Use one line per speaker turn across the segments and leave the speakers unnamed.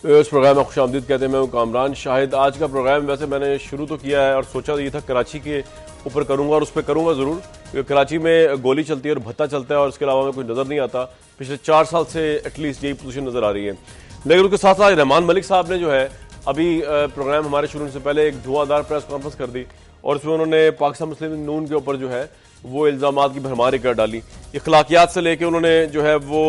इस प्रोग्राम में खुशामदीद कहते हैं। मैं हूं कामरान शाहिद। आज का प्रोग्राम वैसे मैंने शुरू तो किया है और सोचा ये था कराची के ऊपर करूंगा और उस पर करूंगा ज़रूर, क्योंकि कराची में गोली चलती है और भत्ता चलता है और इसके अलावा में कुछ नज़र नहीं आता। पिछले 4 साल से एटलीस्ट यही पोजीशन नज़र आ रही है। लेकिन उसके साथ साथ रहमान मलिक साहब ने जो है अभी प्रोग्राम हमारे शुरू होने से पहले एक धुआंधार प्रेस कॉन्फ्रेंस कर दी और उसमें उन्होंने पाकिस्तान मुस्लिम नून के ऊपर जो है वो इल्ज़ामात की भरमारी कर डाली। इखलाकियात से लेके उन्होंने जो है वो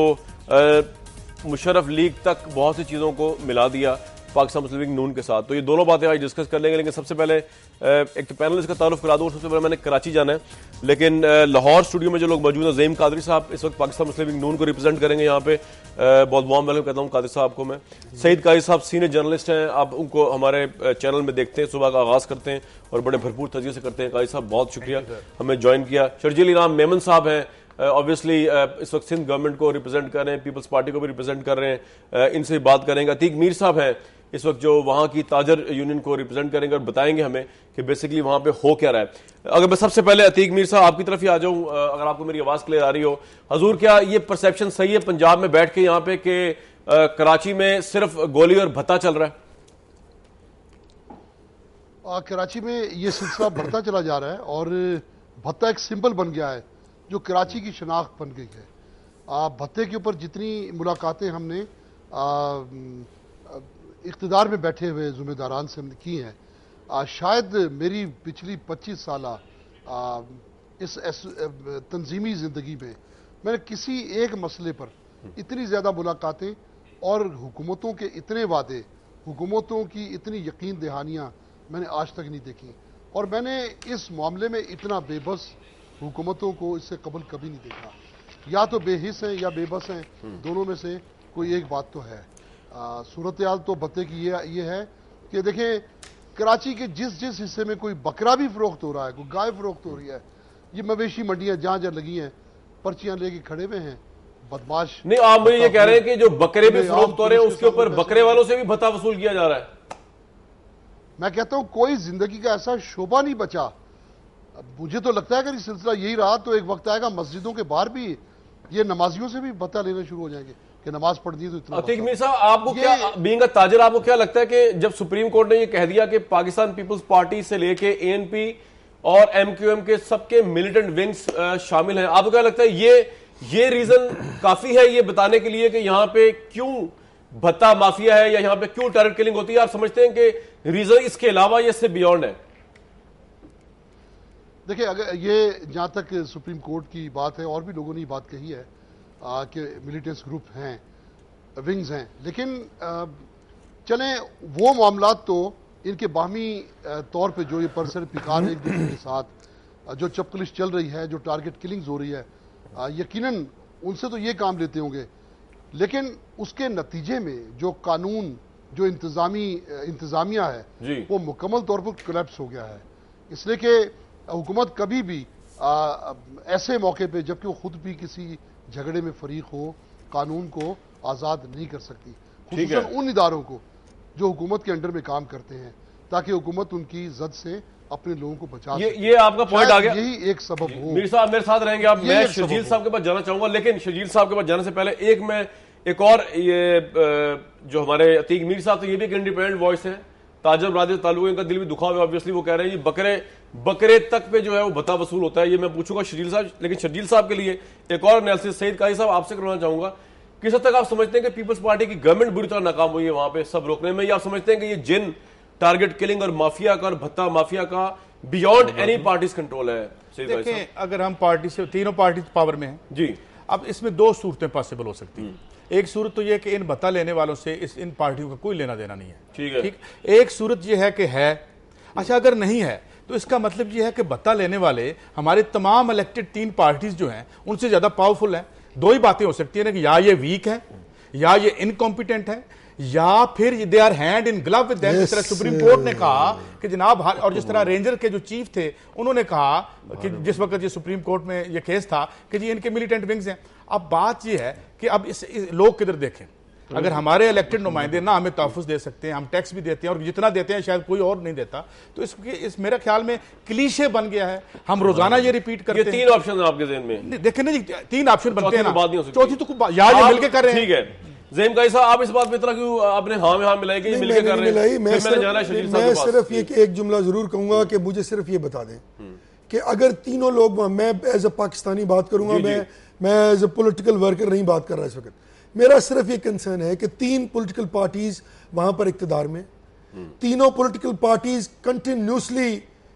मुशर्रफ लीग तक बहुत सी चीज़ों को मिला दिया पाकिस्तान मुस्लिम लीग नून के साथ। तो ये दोनों बातें आज डिस्कस कर लेंगे, लेकिन सबसे पहले एक तो पैनल इसका तारुफ करा दूँ। सबसे पहले मैंने कराची जाना है, लेकिन लाहौर स्टूडियो में जो लोग मौजूद हैं, ज़ईम कादरी साहब इस वक्त पाकिस्तान मुस्लिम लीग नून को रिप्रेजेंट करेंगे यहाँ पे। बहुत वार्म वेलकम कहता हूँ कादरी साहब को मैं। सईद काजी साहब सीनियर जर्नलिस्ट हैं, आप उनको हमारे चैनल में देखते हैं, सुबह का आगाज़ करते हैं और बड़े भरपूर तरीके से करते हैं। काजी साहब बहुत शुक्रिया हमें ज्वाइन किया। शर्जील इनाम मेमन साहब हैं, ऑब्वियसली इस वक्त सिंध गवर्नमेंट को रिप्रेजेंट कर रहे हैं, पीपल्स पार्टी को भी रिप्रेजेंट कर रहे हैं, इनसे बात करेंगे। अतीक मीर साहब हैं इस वक्त जो वहाँ की ताजर यूनियन को रिप्रेजेंट करेंगे और बताएंगे हमें कि बेसिकली वहाँ पे हो क्या रहा है। अगर मैं सबसे पहले अतीक मीर साहब आपकी तरफ ही आ जाऊँ, अगर आपको मेरी आवाज़ क्लियर आ रही हो। हजूर, क्या ये परसेप्शन सही है पंजाब में बैठ के यहाँ पे कि कराची में सिर्फ गोली और भत्ता चल रहा है?
कराची में ये सिलसिला बढ़ता चला जा रहा है और भत्ता एक सिंबल बन गया है जो कराची की शनाख्त बन गई है। भत्ते के ऊपर जितनी मुलाकातें हमने इख्तिदार में बैठे हुए ज़िम्मेदारान से हमने की हैं, शायद मेरी पिछली 25 साल इस तंजीमी ज़िंदगी में मैंने किसी एक मसले पर इतनी ज़्यादा मुलाकातें और हुकूमतों के इतने वादे, हुकूमतों की इतनी यकीन दहानियाँ मैंने आज तक नहीं देखी। और मैंने इस मामले में इतना बेबस हुकूमतों को इससे कबल कभी नहीं देखा। या तो बेहिस हैं या बेबस हैं, दोनों में से कोई एक बात तो है। सूरत हाल तो भत्ते की ये है कि देखें, कराची के जिस जिस हिस्से में कोई बकरा भी फरोख्त हो रहा है, कोई गाय फरोख्त हो रही है, ये मवेशी मंडियां जहां जहां लगी हैं, पर्चियां लेके खड़े हुए हैं बदमाश।
नहीं, आप मुझे ये कह रहे हैं कि जो बकरे भी फरोख्त हो रहे हैं उसके ऊपर बकरे वालों से भी भत्ता वसूल किया जा रहा है?
मैं कहता हूं कोई जिंदगी का ऐसा शोबा नहीं बचा। मुझे तो लगता है अगर ये सिलसिला यही रहा तो एक वक्त आएगा मस्जिदों के बाहर भी ये नमाजियों से भी भत्ता लेना शुरू हो जाएंगे कि नमाज पढ़नी है तो इतना।
अतीक मीर साहब, आपको क्या, बीइंग अ ताजिर, आपको क्या लगता है कि जब सुप्रीम कोर्ट ने ये कह दिया कि पाकिस्तान पीपल्स पार्टी से लेके एएनपी और एमक्यूएम के सबके मिलिटेंट विंग्स शामिल हैं, आपको क्या लगता है ये रीजन काफी है ये बताने के लिए कि यहाँ पे क्यों भत्ता माफिया है या यहाँ पे क्यों टेरर किलिंग होती है? आप समझते हैं कि रीजन इसके अलावा ये से बियॉन्ड है?
देखिए, अगर ये जहाँ तक सुप्रीम कोर्ट की बात है, और भी लोगों ने बात कही है कि मिलिटेंट्स ग्रुप हैं, विंग्स हैं, लेकिन चलें वो मामला तो इनके बाहमी तौर पे जो ये परसर पिकार एक दूसरे के साथ जो चपकलिश चल रही है, जो टारगेट किलिंग्स हो रही है, यकीनन उनसे तो ये काम लेते होंगे, लेकिन उसके नतीजे में जो कानून, जो इंतजामिया है वो मुकम्मल तौर पर कोलैप्स हो गया है। इसलिए कि हुकूमत कभी भी ऐसे मौके पे, जबकि वो खुद भी किसी झगड़े में फरीक हो, कानून को आज़ाद नहीं कर सकती, खुसूसन उन इदारों को जो हुकूमत के अंडर में काम करते हैं, ताकि हुकूमत उनकी जद से अपने लोगों को बचा सके।
ये आपका पॉइंट आ गया,
यही एक सबब हो।
मीर साहब मेरे साथ रहेंगे आप, मैं शर्जील साहब के पास जाना चाहूंगा, लेकिन शर्जील साहब के पास जाने से पहले एक और ये जो हमारे अतीक मीर साहब, तो ये भी एक इंडिपेंडेंट वॉइस है, ताजर बरादरी ताल्लुक, इनका दिल भी दुखा हुआ है ऑब्वियसली। वो कह रहे हैं ये बकरे तक पे जो है वो भत्ता वसूल होता है। ये मैं पूछूंगा शर्जील साहब, लेकिन शर्जील साहब के लिए एक और एनालिसिस सईद काजी साहब आपसे करवाना चाहूंगा। किस हद तक आप समझते हैं कि पीपल्स पार्टी की गवर्नमेंट बुरी तरह नाकाम हुई है वहां पे सब रोकने में, या आप समझते हैं कि ये जिन टारगेट किलिंग और माफिया का और भत्ता माफिया का बियॉन्ड एनी पार्टीज कंट्रोल है?
देखिए, अगर हम पार्टी से, तीनों पार्टी पावर में हैं
जी, अब
इसमें दो सूरतें पॉसिबल हो सकती हैं। एक सूरत तो यह कि इन भत्ता लेने वालों से इन पार्टियों का कोई लेना देना नहीं है,
ठीक है।
ठीक। एक सूरत यह है कि है, अच्छा अगर नहीं है तो इसका मतलब यह है कि भत्ता लेने वाले हमारे तमाम इलेक्टेड 3 पार्टीज जो हैं उनसे ज्यादा पावरफुल हैं। दो ही बातें हो सकती है ना, कि या ये वीक है, या ये इनकॉम्पिटेंट है, या फिर they are hand in glove with them. जिस तरह सुप्रीम कोर्ट ने कहा कि जनाब, और जिस तरह रेंजर के जो चीफ थे उन्होंने कहा कि जिस वक्त ये सुप्रीम कोर्ट में ये केस था कि जी इनके मिलिटेंट विंग्स हैं। अब बात ये है कि अब इस लोग किधर देखें। अगर हमारे इलेक्टेड नुमाइंदे ना हमें तहफ़्फ़ुज़ दे सकते हैं, हम टैक्स भी देते हैं और जितना देते हैं शायद कोई और नहीं देता, तो इस मेरे ख्याल में क्लीशे बन गया है। हम रोजाना ये रिपीट करते हैं।
3 ऑप्शन है आपके ज़हन में?
देखें ना जी, 3 ऑप्शन बनते हैं ना, चौथी तो
या ये मिलके कर रहे हैं, ठीक है। ज़हीम काजी साहब, आप इस बात पे इतना क्यों आपने हाँ में हाँ मिलाई कि ये मिलके कर रहे हैं?
मैं
फिर मैंने जाना है शर्जील साहब के पास।
सिर्फ एक जुमला जरूर कहूंगा कि मुझे सिर्फ ये बता दें कि अगर तीनों लोग, मैं एज अ पाकिस्तानी बात करूंगा, मैं एज अ पॉलिटिकल वर्कर नहीं बात कर रहा इस वक्त, मेरा सिर्फ ये कंसर्न है कि 3 पॉलिटिकल पार्टीज वहां पर इक्तदार में, तीनों पॉलिटिकल पार्टीज कंटिन्यूसली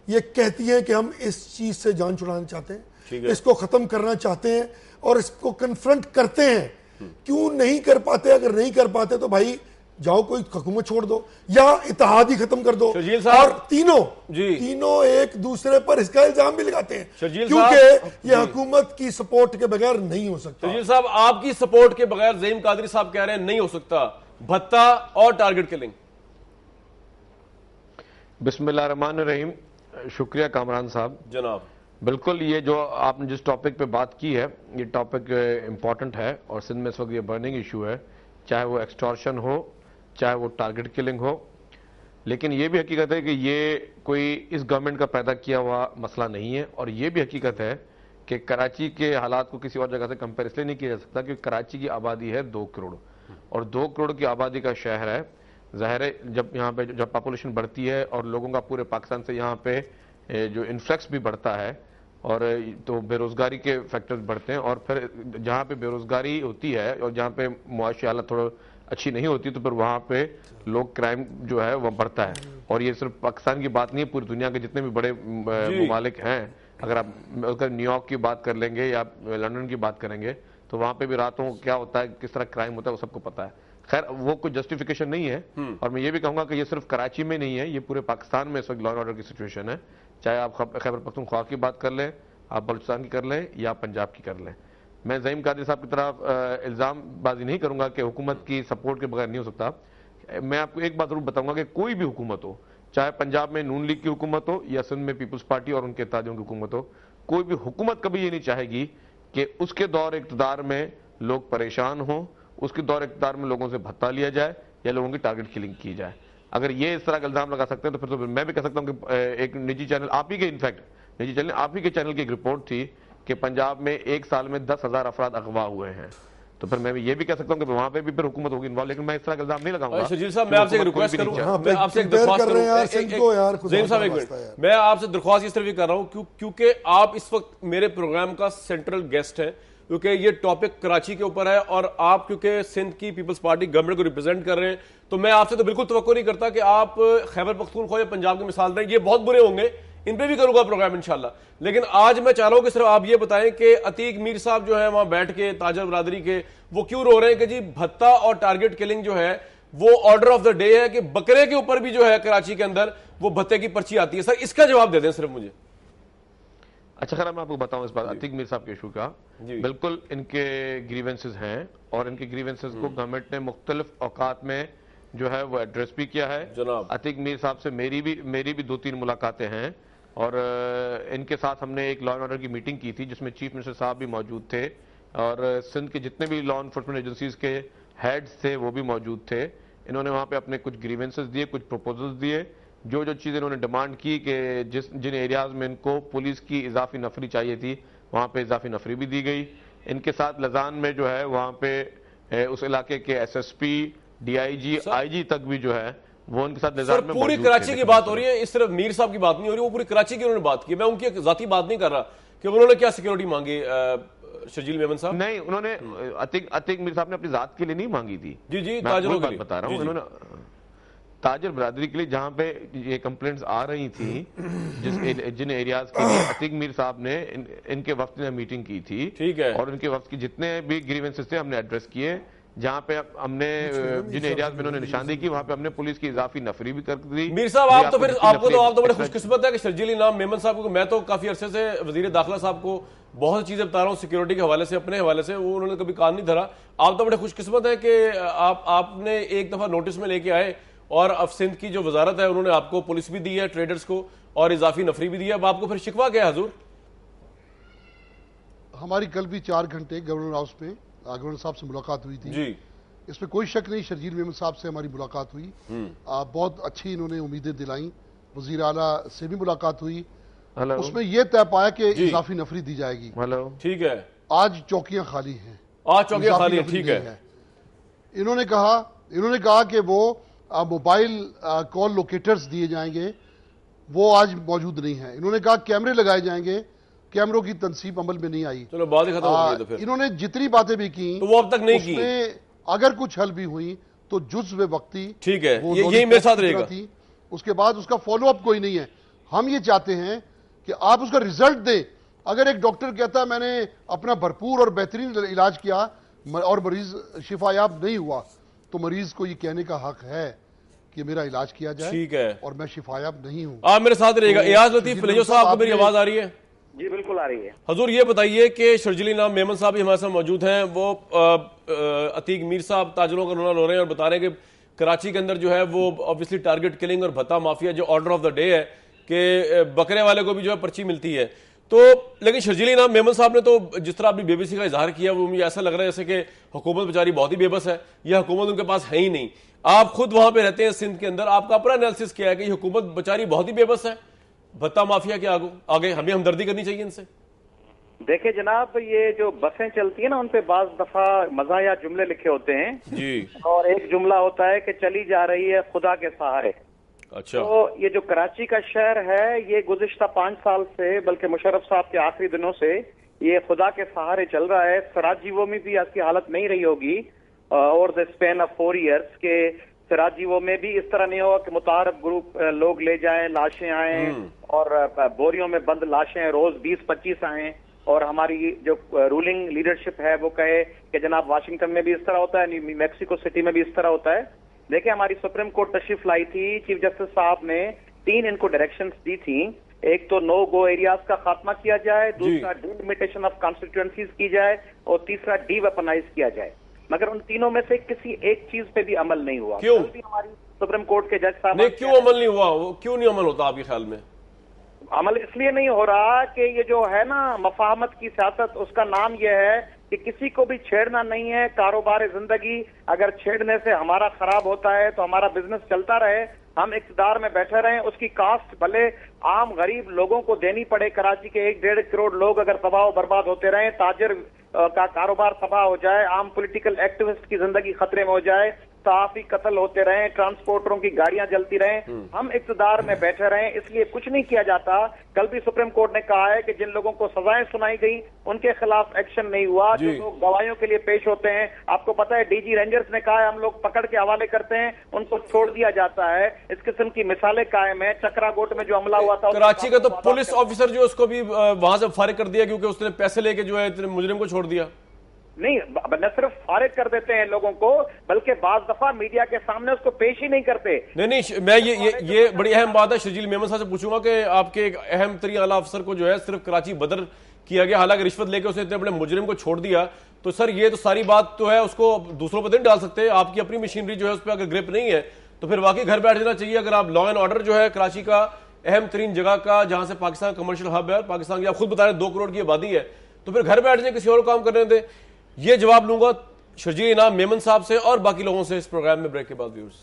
ये कहती हैं कि हम इस चीज से जान छुड़ाना चाहते हैं, इसको खत्म करना चाहते हैं और इसको कन्फ्रंट करते हैं। क्यों नहीं कर पाते? अगर नहीं कर पाते तो भाई जाओ कोई हुकूमत छोड़ दो या इत्तेहाद ही खत्म कर दो। और तीनों एक दूसरे पर इसका इल्जाम भी लगाते हैं क्योंकि ये हुकूमत की सपोर्ट के बगैर नहीं हो सकता।
शर्जील साहब, आपकी सपोर्ट के बगैर ज़हीम कादरी साहब कह रहे हैं नहीं हो सकता भत्ता और टारगेट किलिंग।
बिस्मिल्लाहिर्रहमानिर्रहीम। शुक्रिया कामरान साहब।
जनाब,
बिल्कुल, ये जो आपने जिस टॉपिक पे बात की है ये टॉपिक इंपॉर्टेंट है और सिंध में इस वक्त ये बर्निंग इशू है, चाहे वो एक्सटॉर्शन हो चाहे वो टारगेट किलिंग हो। लेकिन ये भी हकीकत है कि ये कोई इस गवर्नमेंट का पैदा किया हुआ मसला नहीं है और ये भी हकीकत है कि कराची के हालात को किसी और जगह से कंपेयर इसलिए नहीं किया जा सकता क्योंकि कराची की आबादी है 2 करोड़ और 2 करोड़ की आबादी का शहर है। ज़ाहिर है जब यहाँ पे जब पॉपुलेशन बढ़ती है और लोगों का पूरे पाकिस्तान से यहाँ पे जो इन्फ्लक्स भी बढ़ता है और तो बेरोजगारी के फैक्टर्स बढ़ते हैं और फिर जहाँ पे बेरोजगारी होती है और जहाँ पे मुआशी हालत थोड़ा अच्छी नहीं होती तो फिर वहाँ पे लोग क्राइम जो है वह बढ़ता है। और ये सिर्फ पाकिस्तान की बात नहीं है, पूरी दुनिया के जितने भी बड़े ममालिक हैं, अगर आप अगर न्यूयॉर्क की बात कर लेंगे या लंदन की बात करेंगे तो वहाँ पे भी रातों क्या होता है, किस तरह क्राइम होता है, वो सबको पता है। खैर वो कोई जस्टिफिकेशन नहीं है और मैं ये भी कहूंगा कि ये सिर्फ कराची में नहीं है, ये पूरे पाकिस्तान में इस वक्त लॉ एंड ऑर्डर की सिचुएशन है। चाहे आप खैबर पख्तूनख्वा की बात कर लें, आप बलूचिस्तान की कर लें या पंजाब की कर लें। मैं ज़हीम कादरी साहब की तरफ इल्ज़ामबाजी नहीं करूंगा कि हुकूमत की सपोर्ट के बगैर नहीं हो सकता। मैं आपको एक बात जरूर बताऊंगा कि कोई भी हुकूमत हो, चाहे पंजाब में नून लीग की हुकूमत हो या सिंध में पीपल्स पार्टी और उनके इत्तेहादियों की हुकूमत हो, कोई भी हुकूमत कभी ये नहीं चाहेगी कि उसके दौर इक़्तिदार में लोग परेशान हों, उसके दौर इक़्तिदार में लोगों से भत्ता लिया जाए या लोगों की टारगेट किलिंग की जाए। अगर ये इस तरह का इल्जाम लगा सकते हैं तो फिर तो मैं भी कह सकता हूं कि एक निजी चैनल आप ही के इनफैक्ट निजी चैनल आप ही के चैनल की एक रिपोर्ट थी कि पंजाब में एक साल में 10,000 अफराद अगवा हुए हैं, तो फिर मैं ये भी कह सकता हूं कि वहां पे भी फिर हुकूमत होगी इन्वॉल्व। लेकिन मैं इस तरह का इल्जाम नहीं लगाऊंगा।
शर्जील साहब, मैं आपसे एक रिक्वेस्ट करूंगा, मैं आपसे एक दरख्वास्त करूंगा। ज़हीम साहब एक मिनट, मैं आपसे दरख्वास्त इस तरह भी कर रहा हूं क्योंकि आप इस वक्त मेरे प्रोग्राम का सेंट्रल गेस्ट हैं, क्योंकि ये टॉपिक कराची के ऊपर है और आप क्योंकि सिंध की पीपल्स पार्टी गवर्नमेंट को रिप्रेजेंट कर रहे हैं, तो मैं आपसे तो बिल्कुल तवक्को नहीं करता कि आप खैबर पख्तूनख्वा या पंजाब की मिसाल दें। ये बहुत बुरे होंगे, इन पे भी करूंगा प्रोग्राम इंशाल्लाह। लेकिन आज मैं चाह रहा हूं कि सिर्फ आप ये बताएं कि अतीक मीर साहब जो है वहां बैठ के ताजर बरादरी के, वो क्यों रो रहे हैं कि जी भत्ता और टारगेट किलिंग जो है वो ऑर्डर ऑफ द डे है कि बकरे के ऊपर भी जो है कराची के अंदर वो भत्ते की पर्ची आती है। सर इसका जवाब दे दें सिर्फ मुझे।
अच्छा खैर मैं आपको बताऊं इस बात अतीक मीर साहब के इशू का, बिल्कुल इनके ग्रीवेंसेस हैं और इनके ग्रीवेंसेस को गवर्नमेंट ने मुख्तलिफ औकात में जो है वो एड्रेस भी किया है। अतीक मीर साहब से मेरी भी 2-3 मुलाकातें हैं और इनके साथ हमने एक लॉ एंड ऑर्डर की मीटिंग की थी जिसमें चीफ मिनिस्टर साहब भी मौजूद थे और सिंध के जितने भी लॉ एनफोर्समेंट एजेंसीज के हेड्स थे वो भी मौजूद थे। इन्होंने वहां पे अपने कुछ ग्रीवेंसेस दिए, कुछ प्रपोजल्स दिए, जो चीज़ें इन्होंने डिमांड की कि जिन एरियाज में इनको पुलिस की इजाफी नफरी चाहिए थी वहाँ पे इजाफी नफरी भी दी गई। इनके साथ लजान में जो है वहाँ पे उस इलाके के SSP, DIG, IG तक भी जो है वो उनके साथ लजान में
पूरी कराची की बात हो रही है, इस तरफ मीर साहब की बात नहीं हो रही, वो पूरी कराची की उन्होंने बात की। मैं उनकी जाती बात नहीं कर रहा कि उन्होंने क्या सिक्योरिटी मांगी। शर्जील मेमन साहब
नहीं, उन्होंने अतीक मीर साहब ने अपनी जात के लिए नहीं मांगी थी।
जी
ताजरों के लिए बता रहा हूँ, उन्होंने ताजर बरादरी के लिए जहां पे ये कंप्लेंट्स आ रही थी जिन एरियाज के लिए अतीक मीर साहब ने इनके वक्त में मीटिंग की थी।
ठीक है।
और इनके वक्त की जितने भी ग्रीवेंसेस थे हमने एड्रेस किए, जहां पे हमने जिन एरियाज में उन्होंने निशानदेही की वहां पे हमने पुलिस की इजाफी नफरी भी कर दी।
मीर साहब आप तो फिर आप तो बड़े खुशकिस्मत है कि शर्जील इनाम मेमन साहब को, मैं तो काफी अरसे से वजीर दाखिला साहब को बहुत चीजें बता रहा हूँ सिक्योरिटी के हवाले से, अपने हवाले से, वो उन्होंने कभी कान नहीं धरा। आप तो बड़े खुशकिस्मत है कि आपने एक दफा नोटिस में लेके आए और अब सिंध की जो वजारत है उन्होंने आपको पुलिस भी दी है, ट्रेडर्स को, और इजाफी नफरी भी दी है। अब आपको फिर शिकवा क्या है हजूर?
हमारी कल भी 4 घंटे गवर्नर हाउस में गवर्नर साहब से मुलाकात हुई थी जी। इसमें कोई शक नहीं, शर्जील मेमन साहब से हमारी मुलाकात हुई, बहुत अच्छी इन्होंने उम्मीदें दिलाई। वजीर आला से भी मुलाकात हुई, उसमें यह तय पाया कि इजाफी नफरी दी जाएगी।
ठीक है।
आज चौकियां खाली हैं,
आज चौकियां खाली हैं, ठीक है।
इन्होंने कहा कि वो मोबाइल कॉल लोकेटर्स दिए जाएंगे, वो आज मौजूद नहीं है। इन्होंने कहा कैमरे लगाए जाएंगे, कैमरों की तनसीब अमल में नहीं आई।
चलो बात खत्म हो गई। तो फिर
इन्होंने जितनी बातें भी की
तो वो अब तक नहीं की।
अगर कुछ हल भी हुई तो जुज़्व वक्ती,
ठीक है,
वो
यही मेरे साथ रहेगा।
थी, उसके बाद उसका फॉलोअप कोई नहीं है। हम ये चाहते हैं कि आप उसका रिजल्ट दें। अगर एक डॉक्टर कहता है मैंने अपना भरपूर और बेहतरीन इलाज किया और मरीज शिफायाब नहीं हुआ, तो मरीज को ये कहने का हक है कि मेरा इलाज किया जाए,
ठीक है,
और मैं शिफायाब नहीं हूं।
आप मेरे साथ रहेगा।
तो
एयाज लतीफ लेजो साहब, आपको मेरी आवाज आ रही है?
जी बिल्कुल आ रही है।
हजूर ये बताइए कि शर्जील इनाम मेमन साहब भी हमारे साथ मौजूद हैं। वो अतीक मीर साहब ताजरों का रोना रो रहे हैं और बता रहे हैं कि कराची के अंदर जो है वो ऑब्वियसली टारगेट किलिंग और भत्ता माफिया जो ऑर्डर ऑफ द डे है कि बकरे वाले को भी जो है पर्ची मिलती है। तो लेकिन शर्जील इनाम मेमन साहब ने तो जिस तरह अपनी बेबसी का इजहार किया, वो मुझे ऐसा लग रहा है जैसे कि हुकूमत बेचारी बहुत ही बेबस है, यह हुकूमत उनके पास है ही नहीं। आप खुद वहां पे रहते हैं सिंध के अंदर, आपका अपना एनालिसिस किया है कि हुकूमत बेचारी बहुत ही बेबस है भत्ता माफिया के आगे हमें हमदर्दी करनी चाहिए इनसे?
देखिए जनाब, ये जो बसें चलती है ना, उन पे बाज दफा मज़ाहिया जुमले लिखे होते हैं
जी,
और एक जुमला होता है कि चली जा रही है खुदा के सहारे।
अच्छा,
तो ये जो कराची का शहर है, ये गुज़िश्ता 5 साल से, बल्कि मुशर्रफ साहब के आखिरी दिनों से ये खुदा के सहारे चल रहा है। सराजीवो में भी इसकी हालत नहीं रही होगी और द स्पेन ऑफ 4 इयर्स के सराजीवो में भी इस तरह नहीं होगा कि मुतारफ ग्रुप लोग ले जाएं, लाशें आए और बोरियों में बंद लाशें रोज 20-25 आए, और हमारी जो रूलिंग लीडरशिप है वो कहे कि जनाब वाशिंगटन में भी इस तरह होता है, मैक्सिको सिटी में भी इस तरह होता है। देखिए हमारी सुप्रीम कोर्ट तशरीफ लाई थी, चीफ जस्टिस साहब ने 3 इनको डायरेक्शंस दी थी। एक तो नो गो एरियाज का खात्मा किया जाए, दूसरा डिलिमिटेशन ऑफ कॉन्स्टिट्यूएंसीज की जाए, और तीसरा डी वेपनाइज किया जाए। मगर उन तीनों में से किसी एक चीज पे भी अमल नहीं हुआ।
क्यों?
हमारी सुप्रीम कोर्ट के जज साहब
नहीं, क्यों अमल नहीं हुआ? वो क्यों नहीं अमल होता आपके ख्याल में?
अमल इसलिए नहीं हो रहा कि ये जो है ना मफाहमत की सियासत, उसका नाम ये है कि किसी को भी छेड़ना नहीं है। कारोबार जिंदगी अगर छेड़ने से हमारा खराब होता है तो हमारा बिजनेस चलता रहे, हम इक़्तिदार में बैठे रहें, उसकी कास्ट भले आम गरीब लोगों को देनी पड़े। कराची के 1-1.5 करोड़ लोग अगर तबाह बर्बाद होते रहें, ताजिर का कारोबार तबाह हो जाए, आम पॉलिटिकल एक्टिविस्ट की जिंदगी खतरे में हो जाए, सहाफी कत्ल होते रहें, ट्रांसपोर्टरों की गाड़ियां जलती रहें, हम इक़्तिदार में बैठे रहें, इसलिए कुछ नहीं किया जाता। कल भी सुप्रीम कोर्ट ने कहा है कि जिन लोगों को सजाएं सुनाई गई उनके खिलाफ एक्शन नहीं हुआ। जो लोग गवाहियों के लिए पेश होते हैं, आपको पता है डीजी रेंजर्स ने कहा है हम लोग पकड़ के हवाले करते हैं, उनको छोड़ दिया जाता है। इस किस्म की मिसालें कायम है। चक्रागोट में जो हमला हुआ था,
कराची का तो पुलिस ऑफिसर जो उसको भी वहां से फारिग कर दिया क्योंकि उसने पैसे लेके जो है मुजरिम को छोड़ दिया।
नहीं, न सिर्फ फारिग कर देते हैं लोगों को, बल्कि बाज दफा मीडिया के सामने उसको पेश ही नहीं करते।
नहीं, मैं ये बड़ी अहम बात है। शर्जील मेमन साहब से पूछूंगा कि आपके एक अहम तरीन आला अफसर को जो है सिर्फ कराची बदर किया गया, हालांकि रिश्वत लेके उसने इतने बड़े मुजरिम को छोड़ दिया, तो सर ये तो सारी बात तो है, उसको दूसरों पर नहीं डाल सकते। आपकी अपनी मशीनरी जो है उस पर अगर ग्रिप नहीं है तो फिर वाकई घर बैठ जाना चाहिए। अगर आप लॉ एंड ऑर्डर जो है कराची का अहम तरीन जगह का, जहां से पाकिस्तान कमर्शियल हब है, पाकिस्तान की आप खुद बता रहे 2 करोड़ की आबादी है, तो फिर घर बैठ जाए, किसी और काम करने दे। ये जवाब लूंगा शर्जील इनाम मेमन साहब से और बाकी लोगों से इस प्रोग्राम में ब्रेक के बाद। व्यूअर्स,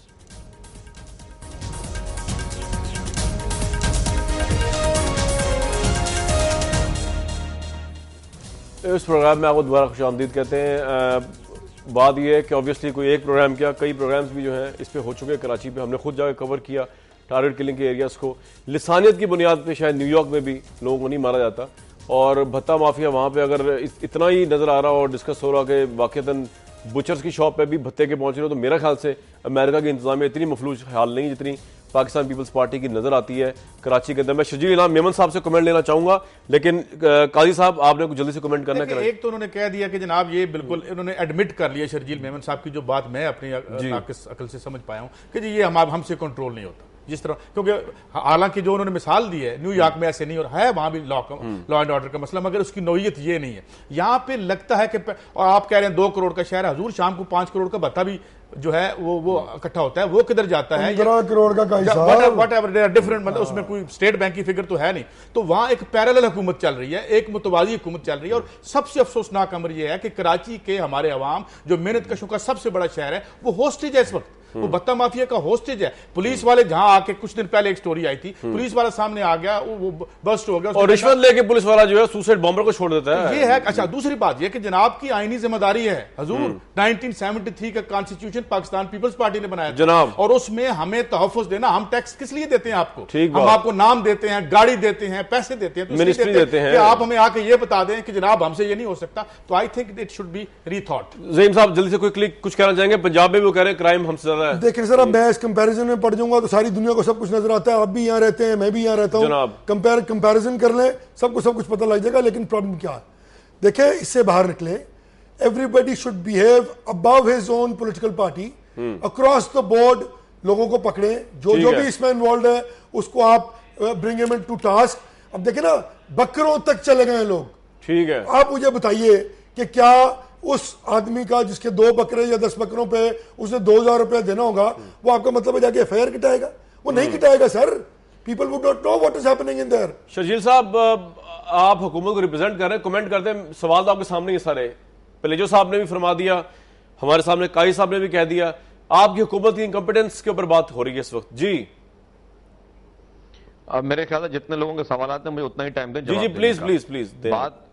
इस प्रोग्राम में आपको दोबारा खुशामदीद कहते हैं। बात यह है कि ऑब्वियसली कोई एक प्रोग्राम क्या, कई प्रोग्राम्स भी जो हैं इस पे हो चुके हैं। कराची पे हमने खुद जाकर कवर किया टारगेट किलिंग के एरियाज को। लिसानियत की बुनियाद पे शायद न्यूयॉर्क में भी लोगों को नहीं मारा जाता, और भत्ता माफिया वहाँ पे अगर इतना ही नजर आ रहा और डिस्कस हो रहा कि वाकईतन बुचर्स की शॉप पे भी भत्ते के पहुंच रहे हो, तो मेरा ख्याल से अमेरिका की इंतजामिया इतनी मफलूज हाल नहीं जितनी पाकिस्तान पीपल्स पार्टी की नजर आती है कराची के अंदर। मैं शर्जील इनाम मेमन साहब से कमेंट लेना चाहूंगा, लेकिन काजी साहब आपने कुछ जल्दी से कमेंट करना है।
एक तो उन्होंने कह दिया कि जनाब ये बिल्कुल इन्होंने एडमिट कर लिया शर्जील मेमन साहब की जो बात मैं अपनी नाकिस अकल से समझ पाया हूं कि जी ये हमसे कंट्रोल नहीं होता जिस तरह, क्योंकि हालांकि जो उन्होंने मिसाल दी है न्यूयॉर्क में ऐसे नहीं और है, वहां भी लॉ एंड ऑर्डर का मसला, मगर उसकी नौयत ये नहीं है। यहां पे लगता है कि, और आप कह रहे हैं 2 करोड़ का शहर, हजूर शाम को 5 करोड़ का भत्ता भी जो है वो इकट्ठा होता है, वो किधर जाता है?
15 करोड़ का
डिफरेंट, मतलब उसमें कोई स्टेट बैंक की फिगर तो है नहीं। तो वहां एक पैरेलल हुकूमत चल रही है, एक मुतवाजी हुकूमत चल रही है। और सबसे अफसोसनाक अमर यह है कि कराची के हमारे अवाम जो मेहनत कशों का सबसे बड़ा शहर है, वो होस्टेज है इस वक्त। वो भत्ता माफिया का होस्टेज है। पुलिस वाले जहां आके, कुछ दिन पहले एक स्टोरी आई थी, पुलिस वाला सामने आ गया, वो बस्ट हो गया,
और रिश्वत लेके पुलिस वाला जो है सुसाइड बॉम्बर को छोड़ देता है।
ये है। अच्छा, दूसरी बात ये कि जनाब की आईनी जिम्मेदारी है हजूर, 1973 का कॉन्स्टिट्यूशन पाकिस्तान पीपल्स पार्टी ने बनाया
जनाब,
और उसमें हमें तहफ़्फ़ुज़ देना। हम टैक्स किस लिए देते हैं आपको?
ठीक
हम आपको नाम देते हैं, गाड़ी देते हैं, पैसे देते हैं, तो
मिनिस्ट्री देते हैं
कि आप हमें आके ये बता दें कि जनाब हमसे ये नहीं हो सकता। तो I think it should be rethought.
Zaheem साहब जल्दी से क्विकली कुछ कहना चाहेंगे? पंजाब में भी वो कह रहे हैं क्राइम हमसे ज्यादा है।
देखिए सर, अब मैं इस कंपैरिजन में पड़ जाऊंगा तो सारी दुनिया को सब कुछ नजर आता है। आप भी यहाँ रहते हैं, मैं भी यहाँ रहता हूँ, कंपैरिजन कर लें, सबको सब कुछ पता लग जाएगा। लेकिन प्रॉब्लम क्या है, देखिए इससे बाहर निकले, everybody should behave above his own political party, across the board लोगों को पकड़े, जो भी इसमें इन्वॉल्व है उसको आप ब्रिंग हिम टू टास्क। अब देखिए ना, बकरों तक चले गए लोग।
ठीक है,
आप मुझे बताइए कि क्या उस आदमी का जिसके 2 बकरे या 10 बकरों पे उसे 2000 रुपया देना होगा, वो आपका मतलब है जाके एफआईआर किटाएगा? वो नहीं किटाएगा sir. People would not know what is happening in there.
Sharjeel साहब, आप हुकूमत को रिप्रेजेंट कर रहे हैं, कमेंट करते हैं, सवाल तो आपके सामने ही सारे, पलेजो साहब ने भी फरमा दिया, हमारे सामने काई साहब ने भी कह दिया, आपकी हुकूमत की इनकम्पिटेंस के ऊपर बात हो रही है इस वक्त। जी
अब मेरे ख्याल है जितने लोगों के सवाल आते हैं मुझे उतना ही टाइम दें।
जी प्लीज प्लीज प्लीज
बात,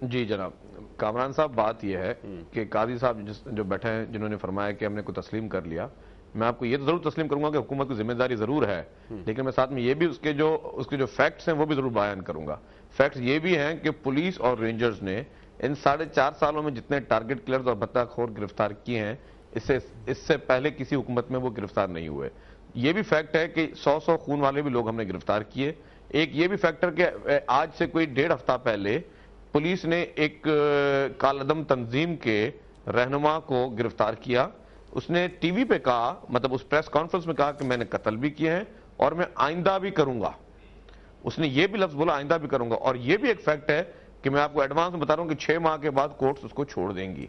जी जनाब कामरान साहब, बात यह है कि काजी साहब जो बैठे हैं, जिन्होंने फरमाया कि हमने को तस्लीम कर लिया, मैं आपको ये तो जरूर तस्लीम करूंगा कि हुकूमत की जिम्मेदारी जरूर है, लेकिन मैं साथ में ये भी उसके जो फैक्ट्स हैं वो भी जरूर बयान करूंगा। फैक्ट्स ये भी हैं कि पुलिस और रेंजर्स ने इन 4.5 सालों में जितने टारगेट किलर्स और भत्ताखोर गिरफ्तार किए हैं, इससे पहले किसी हुकूमत में वो गिरफ्तार नहीं हुए। ये भी फैक्ट है कि 100 खून वाले भी लोग हमने गिरफ्तार किए। एक ये भी फैक्टर कि आज से कोई 1.5 हफ्ता पहले पुलिस ने एक कालदम तंजीम के रहनुमा को गिरफ्तार किया। उसने टीवी पे कहा, मतलब उस प्रेस कॉन्फ्रेंस में कहा कि मैंने कत्ल भी किए हैं और मैं आइंदा भी करूंगा। उसने ये भी लफ्ज बोला, आइंदा भी करूंगा। और ये भी एक फैक्ट है कि मैं आपको एडवांस में बता रहा हूं कि 6 माह के बाद कोर्ट्स उसको छोड़ देंगी।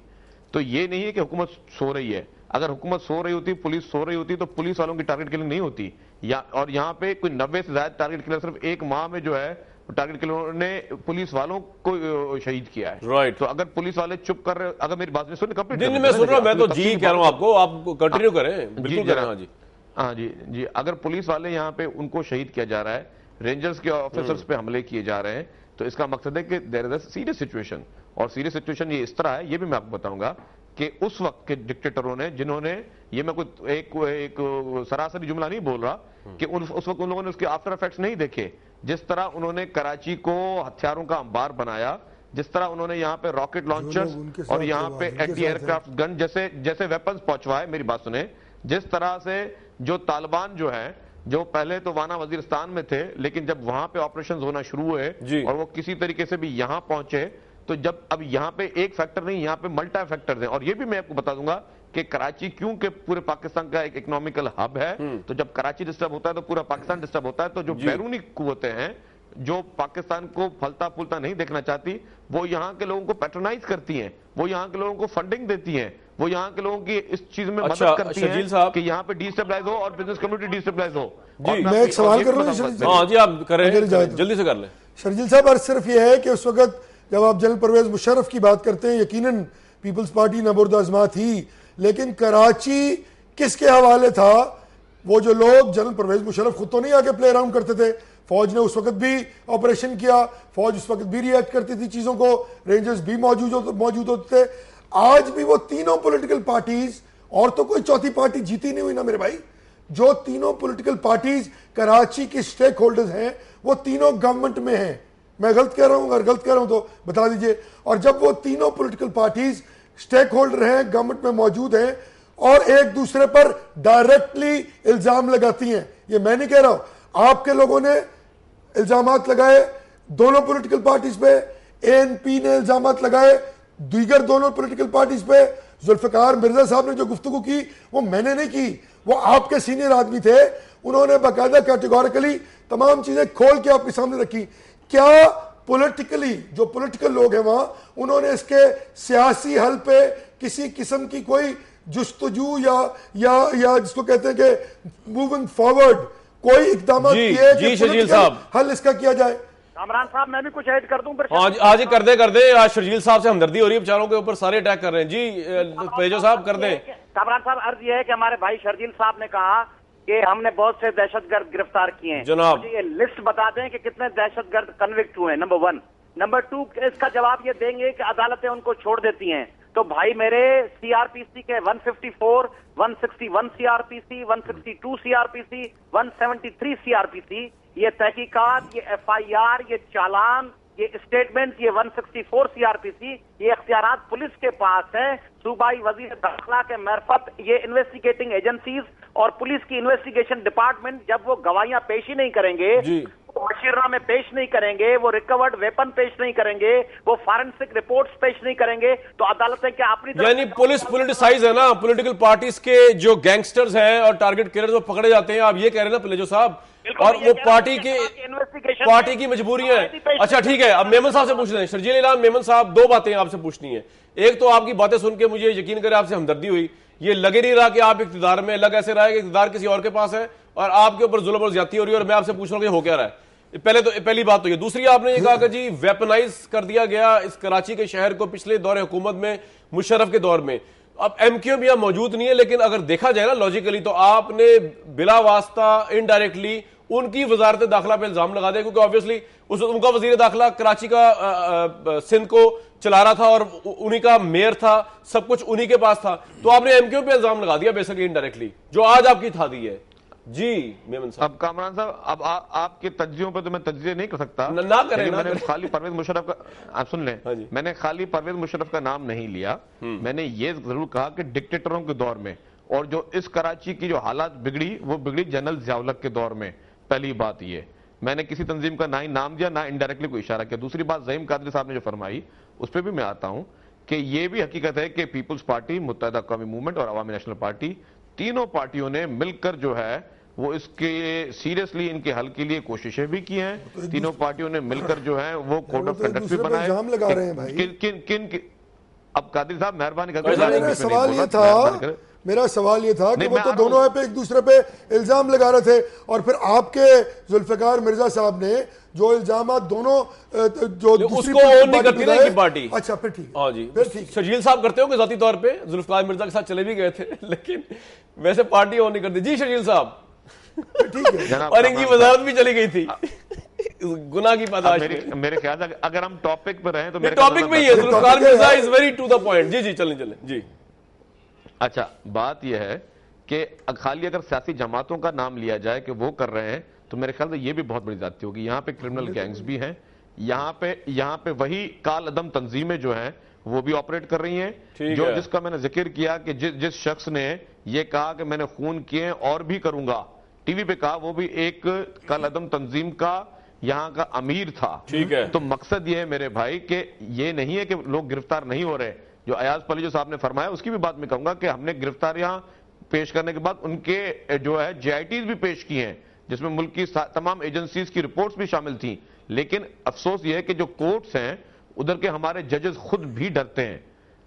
तो ये नहीं है कि हुकूमत सो रही है। अगर हुकूमत सो रही होती, पुलिस सो रही होती, तो पुलिस वालों की टारगेट किलिंग नहीं होती। और यहाँ पे कोई 90 से ज्यादा टारगेट किलर सिर्फ 1 माह में जो है टारगेट किलर ने पुलिस वालों को शहीद किया है।
राइट।
तो अगर पुलिस वाले चुप कर रहे, अगर मेरी बात नहीं सुन, कंप्लीट
नहीं, मैं सुन रहा हूं, मैं तो जी कह रहा हूं आपको, आप कंटिन्यू करें। बिल्कुल करें। हाँ जी,
हाँ जी, अगर पुलिस वाले यहाँ पे उनको शहीद किया जा रहा है, रेंजर्स के ऑफिसर्स पे हमले किए जा रहे हैं, तो इसका मकसद है कि there is a serious situation. और सीरियस सिचुएशन ये इस तरह है, ये भी मैं आपको बताऊंगा कि उस वक्त के डिक्टेटरों ने, जिन्होंने, ये मैं कोई एक सरासरी जुमला नहीं बोल रहा, कि उस वक्त उन लोगों ने उसके आफ्टर इफेक्ट्स नहीं देखे। जिस तरह उन्होंने कराची को हथियारों का अंबार बनाया, जिस तरह उन्होंने यहाँ पे रॉकेट लॉन्चर्स और यहाँ पे एंटी एयरक्राफ्ट गन जैसे वेपन्स पहुंचवाए, मेरी बात सुने, जिस तरह से जो तालिबान जो है, जो पहले तो वाना वजीरिस्तान में थे, लेकिन जब वहां पे ऑपरेशंस होना शुरू हुए और वो किसी तरीके से भी यहां पहुंचे, तो जब अब यहां पे एक फैक्टर नहीं, यहां पे मल्टी फैक्टर्स हैं। और ये भी मैं आपको बता दूंगा कि कराची क्योंकि पूरे पाकिस्तान का एक इकोनॉमिकल हब है, तो जब कराची डिस्टर्ब होता है तो पूरा पाकिस्तान डिस्टर्ब होता है। तो जो बैरूनी कुव्वतें हैं, जो पाकिस्तान को फलता फूलता नहीं देखना चाहती, वो यहाँ के लोगों को पैट्रोनाइज करती हैं, वो यहाँ के लोगों को फंडिंग देती हैं, वो यहाँ के लोगों की इस चीज में मदद करती है कि यहाँ पे डिस्टेबलाइज हो और बिजनेस कम्युनिटी डिस्टेबलाइज हो।
मैं एक सवाल कर रहा हूँ।
हाँ जी, आप करें, जल्दी से कर लें
शर्जील साहब। और सिर्फ यह है कि उस वक्त जब आप जनरल परवेज मुशर्रफ की बात करते हैं, यकीनन पीपल्स पार्टी नबुर्दाजमा थी, लेकिन कराची किसके हवाले था? वो जो लोग, जनरल परवेज मुशर्रफ खुद तो नहीं आके प्ले अराउंड करते थे, फौज ने उस वक्त भी ऑपरेशन किया, फौज उस वक्त भी रिएक्ट करती थी चीजों को, रेंजर्स भी मौजूद होते थे। आज भी वो तीनों पॉलिटिकल पार्टीज, और तो कोई चौथी पार्टी जीती नहीं हुई ना मेरे भाई, जो तीनों पॉलिटिकल पार्टीज कराची के स्टेक होल्डर्स हैं, वो तीनों गवर्नमेंट में हैं। मैं गलत कह रहा हूं? अगर गलत कह रहा हूं तो बता दीजिए। और जब वो तीनों पॉलिटिकल पार्टीज स्टेक होल्डर हैं, गवर्नमेंट में मौजूद हैं और एक दूसरे पर डायरेक्टली इल्जाम लगाती हैं, ये मैं नहीं कह रहा हूं, आपके लोगों ने इल्जामात लगाए दोनों पॉलिटिकल पार्टीज पे, एएनपी ने इल्जामात लगाए दीगर दोनों पॉलिटिकल पार्टीज पे। जुल्फिकार मिर्जा साहब ने जो गुफ्तगू की वो मैंने नहीं की, वो आपके सीनियर आदमी थे, उन्होंने बाकायदा कैटेगोरिकली तमाम चीजें खोल के आपके सामने रखी। क्या पॉलिटिकली जो पॉलिटिकल लोग हैं वहां, उन्होंने इसके सियासी हल पे किसी किस्म की कोई जुस्तजू या जिसको कहते हैं कि मूविंग फॉरवर्ड कोई इकदाम किए कि
शर्जील साहब,
हल इसका किया जाए?
कामरान साहब मैं भी कुछ ऐड कर दूं फिर।
हाँ जी कर दे आज शर्जील साहब से हमदर्दी हो रही है, बेचारों के ऊपर सारे अटैक कर रहे हैं जी। पेजो साहब कर दें।
कामरान साहब अर्ज ये है कि हमारे भाई शर्जील साहब ने कहा कि हमने बहुत से दहशतगर्द गिरफ्तार किए हैं।
जनाब
मुझे ये लिस्ट बता दें कि कितने दहशतगर्द कन्विक्ट हुए, नंबर 1। नंबर 2 इसका जवाब ये देंगे कि अदालतें उनको छोड़ देती हैं। तो भाई मेरे सीआरपीसी के 154, 161 सीआरपीसी, 162 सीआरपीसी, 173 सीआरपीसी, ये तहकीकात, ये एफआईआर, ये चालान, ये स्टेटमेंट, ये 164 सीआरपीसी, ये इख्तियारात पुलिस के पास है। सूबाई वजीर दाखिला के मार्फत ये इन्वेस्टिगेटिंग एजेंसीज और पुलिस की इन्वेस्टिगेशन डिपार्टमेंट जब वो गवाहियां पेश ही नहीं करेंगे, मशीरनामे पेश नहीं करेंगे, वो रिकवर्ड वेपन पेश नहीं करेंगे, वो फॉरेंसिक रिपोर्ट्स पेश नहीं करेंगे, तो अदालतें क्या अपनी
यानी पुलिस पॉलिटिसाइज है ना, पॉलिटिकल पार्टीज के जो गैंगस्टर्स हैं और टारगेट किलर्स वो पकड़े जाते हैं, आप ये कह रहे हैं ना प्लेजो साहब, और वो पार्टी की मजबूरियां हैं। अच्छा ठीक है, अब मेमन साहब से पूछ रहे हैं, शर्जील इलान मेमन साहब, दो बातें आपसे पूछनी है। एक तो आपकी बातें सुन के मुझे यकीन करें आपसे हमदर्दी हुई, ये लगे नहीं रहा कि आप इख्तिदार में, लग ऐसे रहा है कि इख्तिदार किसी और के पास है और आपके ऊपर जुल्म और ज्यादती हो रही है, और मैं आपसे पूछ रहा हूं कि हो क्या रहा है। पहली बात तो ये। दूसरी, आपने ये कहा कि जी वेपनाइज कर दिया गया इस कराची के शहर को पिछले दौर हुकूमत में, मुशर्रफ के दौर में। अब एमक्यू भी मौजूद नहीं है, लेकिन अगर देखा जाए ना लॉजिकली, तो आपने बिला वास्ता इनडायरेक्टली उनकी वजारत दाखिला पे इल्जाम लगा दिया, क्योंकि ऑब्वियसली उनका वजीर दाखिला कराची का सिंध को चला रहा था और उन्हीं का मेयर था, सब कुछ उन्हीं के पास था, तो आपने एमक्यू पे इल्जाम लगा दिया बेसिकली इनडायरेक्टली, जो आज आपकी था दी है जी मेमन साहब।
अब कामरान साहब, अब आपके तज्जियों पे तो मैं तज्जिए नहीं कर सकता,
ना करें,
मैंने खाली परवेज मुशर्रफ का, आप सुन लें,
हाँ,
मैंने खाली परवेज मुशर्रफ का नाम नहीं लिया, मैंने ये जरूर कहा कि डिक्टेटरों के दौर में, और जो इस कराची की जो हालात बिगड़ी, वो बिगड़ी जनरल ज़ियाउल हक के दौर में। पहली बात ये, मैंने किसी तंजीम का ना ही नाम दिया, ना इनडायरेक्टली कोई इशारा किया। दूसरी बात, ज़हीम कादरी साहब ने जो फरमाई, उस पर भी मैं आता हूं कि यह भी हकीकत है कि पीपुल्स पार्टी, मुत्तहिदा कौमी मूवमेंट और अवामी नेशनल पार्टी, तीनों पार्टियों ने मिलकर जो है वो इसके सीरियसली इनके हल के लिए कोशिशें भी की हैं। तो तीनों पार्टियों ने मिलकर जो है वो कोड ऑफ कंडक्ट भी बनाए।
लगा रहे हैं भाई।
किन अब कादिर साहब मेहरबानी करके,
मेरा सवाल ये था कि वो तो दोनों पे एक दूसरे पे इल्जाम लगा रहे थे, और फिर आपके जुल्फिकार मिर्जा साहब ने जो इल्जाम दोनों जो
उसको ओन नहीं करती ना की पार्टी।
अच्छा फिर ठीक,
हाँ जी,
फिर ठीक।
शर्जील साहब करते हो कि जाती तौर पे जुल्फिकार मिर्जा के साथ चले भी गए थे, लेकिन वैसे पार्टी ओन नहीं करती जी शर्जील साहब,
ठीक है।
और इनकी वजारत भी चली गई थी गुनाह की पैदाश में।
मेरे ख्याल से अगर हम टॉपिक पर रहें तो
टॉपिक में ही है, Zulfiqar Mirza is very to the point. जी चलें जी।
अच्छा, बात यह है कि खाली अगर सियासी जमातों का नाम लिया जाए कि वो कर रहे हैं, तो मेरे ख्याल से ये भी बहुत बड़ी ज्यादती होगी। यहाँ पे क्रिमिनल गैंग्स भी हैं, यहाँ पे वही काल अदम तंजीमें जो हैं वो भी ऑपरेट कर रही हैं, जो जिसका मैंने जिक्र किया कि जिस शख्स ने ये कहा कि मैंने खून किए और भी करूंगा, टीवी पे कहा, वो भी एक काल अदम तंजीम का यहाँ का अमीर था।
ठीक है,
तो मकसद ये है मेरे भाई कि ये नहीं है कि लोग गिरफ्तार नहीं हो रहे। जो अयाज पलीजो साहब ने फरमाया उसकी भी बात मैं कहूंगा कि हमने गिरफ्तारियां पेश करने के बाद उनके जो है जेआईटीज भी पेश की हैं, जिसमें मुल्क की तमाम एजेंसीज की रिपोर्ट्स भी शामिल थी। लेकिन अफसोस यह है कि जो कोर्ट्स हैं उधर के हमारे जजेस खुद भी डरते हैं।